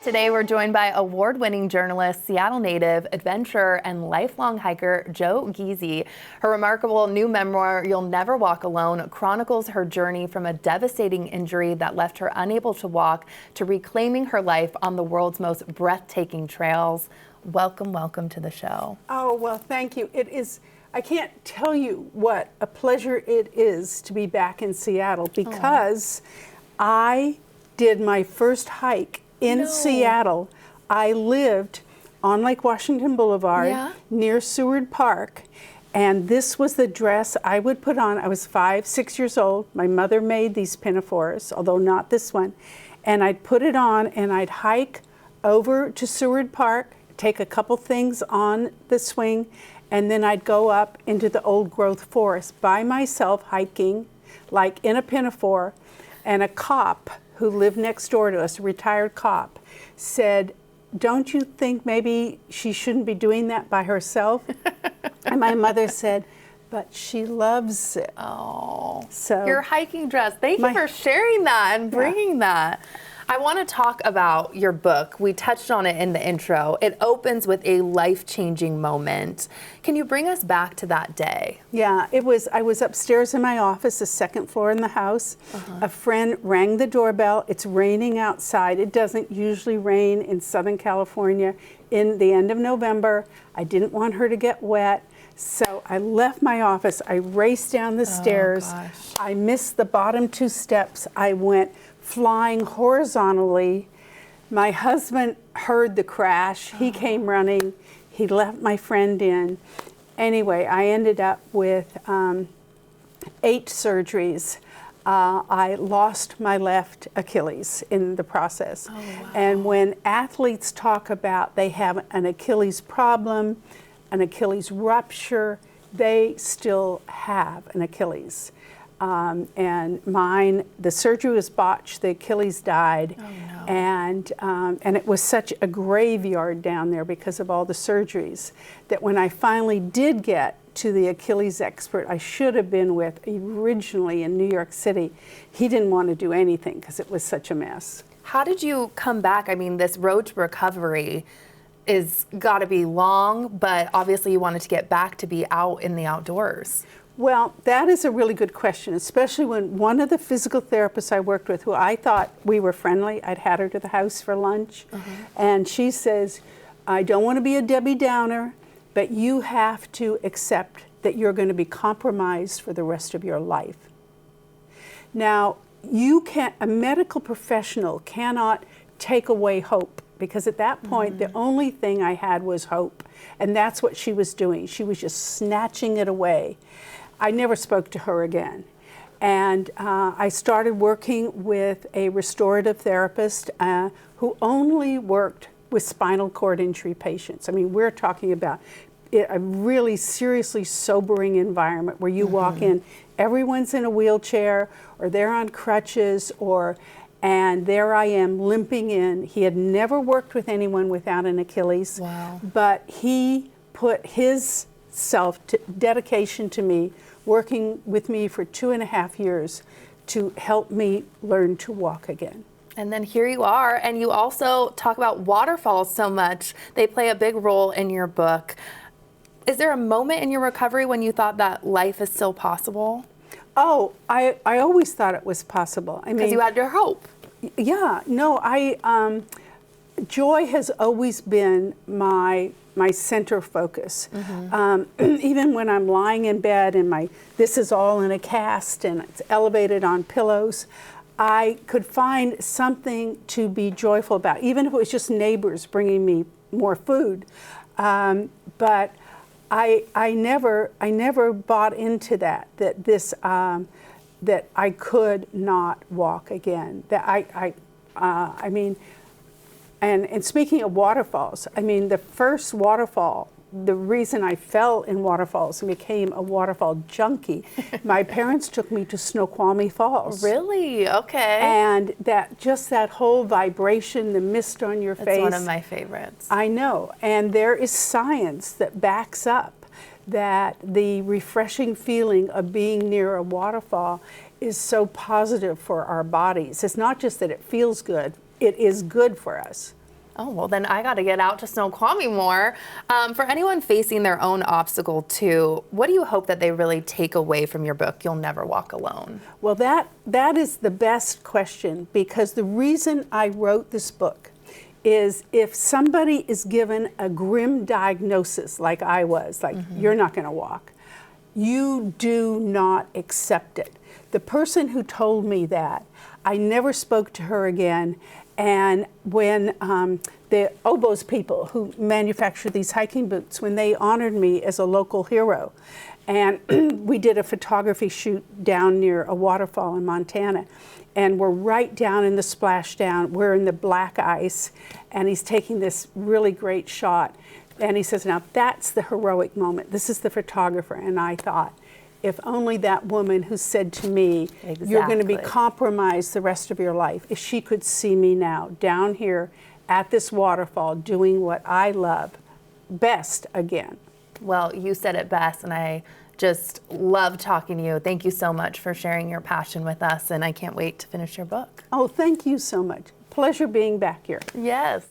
Today we're joined by award-winning journalist, Seattle native, adventurer, and lifelong hiker Jo Giese. Her remarkable new memoir, You'll Never Walk Alone, chronicles her journey from a devastating injury that left her unable to walk to reclaiming her life on the world's most breathtaking trails. Welcome, welcome to the show. Oh, well, thank you. It is, I can't tell you what a pleasure it is to be back in Seattle because I did my first hike in Seattle. I lived on Lake Washington Boulevard near Seward Park, and this was the dress I would put on. I was 5, 6 years old. My mother made these pinafores, although not this one, and I'd put it on and I'd hike over to Seward Park, take a couple things on the swing, and then I'd go up into the old growth forest by myself hiking, like in a pinafore, and a cop who lived next door to us, a retired cop, said, "Don't you think maybe she shouldn't be doing that by herself?" And my mother said, "But she loves it." Oh, so your hiking dress. Thank you for sharing that and bringing that. I want to talk about your book. We touched on it in the intro. It opens with a life-changing moment. Can you bring us back to that day? Yeah, it was. I was upstairs in my office, the second floor in the house. A friend rang the doorbell. It's raining outside. It doesn't usually rain in Southern California in the end of November. I didn't want her to get wet. So I left my office. I raced down the stairs. I missed the bottom 2 steps. I went flying horizontally. My husband heard the crash. He came running. He left my friend in. Anyway, I ended up with 8 surgeries. I lost my left Achilles in the process. And when athletes talk about they have an Achilles problem, an Achilles rupture, they still have an Achilles. And mine, the surgery was botched, the Achilles died, and it was such a graveyard down there because of all the surgeries that when I finally did get to the Achilles expert I should have been with originally in New York City, he didn't want to do anything because it was such a mess. How did you come back? I mean, this road to recovery is got to be long, but obviously you wanted to get back to be out in the outdoors. Well, that is a really good question, especially when one of the physical therapists I worked with, who I thought we were friendly, I'd had her to the house for lunch, and she says, "I don't want to be a Debbie Downer, but you have to accept that you're going to be compromised for the rest of your life." Now, a medical professional cannot take away hope, because at that point, the only thing I had was hope, and that's what she was doing. She was just snatching it away. I never spoke to her again. And I started working with a restorative therapist who only worked with spinal cord injury patients. I mean, we're talking about a really seriously sobering environment where you walk in, everyone's in a wheelchair, or they're on crutches, and there I am limping in. He had never worked with anyone without an Achilles, but he put his dedication to me, working with me for 2.5 years to help me learn to walk again. And then here you are, and you also talk about waterfalls so much. They play a big role in your book. Is there a moment in your recovery when you thought that life is still possible? Oh, I always thought it was possible. I mean, because you had your hope. Yeah, no, joy has always been my center focus. Even when I'm lying in bed and this is all in a cast and it's elevated on pillows, I could find something to be joyful about, even if it was just neighbors bringing me more food. But I never bought into that I could not walk again. I mean, and speaking of waterfalls, I mean, the first waterfall, the reason I fell in waterfalls and became a waterfall junkie, my parents took me to Snoqualmie Falls. Really? Okay. And that whole vibration, the mist on your face. It's one of my favorites. I know. And there is science that backs up that the refreshing feeling of being near a waterfall is so positive for our bodies. It's not just that it feels good, it is good for us. Oh, well, then I got to get out to Snoqualmie more. For anyone facing their own obstacle, too, what do you hope that they really take away from your book, You'll Never Walk Alone? Well, that is the best question, because the reason I wrote this book is if somebody is given a grim diagnosis like I was, like you're not going to walk, you do not accept it. The person who told me that, I never spoke to her again. And when the Oboz people who manufacture these hiking boots, when they honored me as a local hero, and we did a photography shoot down near a waterfall in Montana, and we're right down in the splashdown, we're in the black ice, and he's taking this really great shot. And he says, now that's the heroic moment. This is the photographer. And I thought, if only that woman who said to me, you're going to be compromised the rest of your life, if she could see me now down here at this waterfall doing what I love best again. Well, you said it best, and I just love talking to you. Thank you so much for sharing your passion with us, and I can't wait to finish your book. Oh, thank you so much. Pleasure being back here. Yes.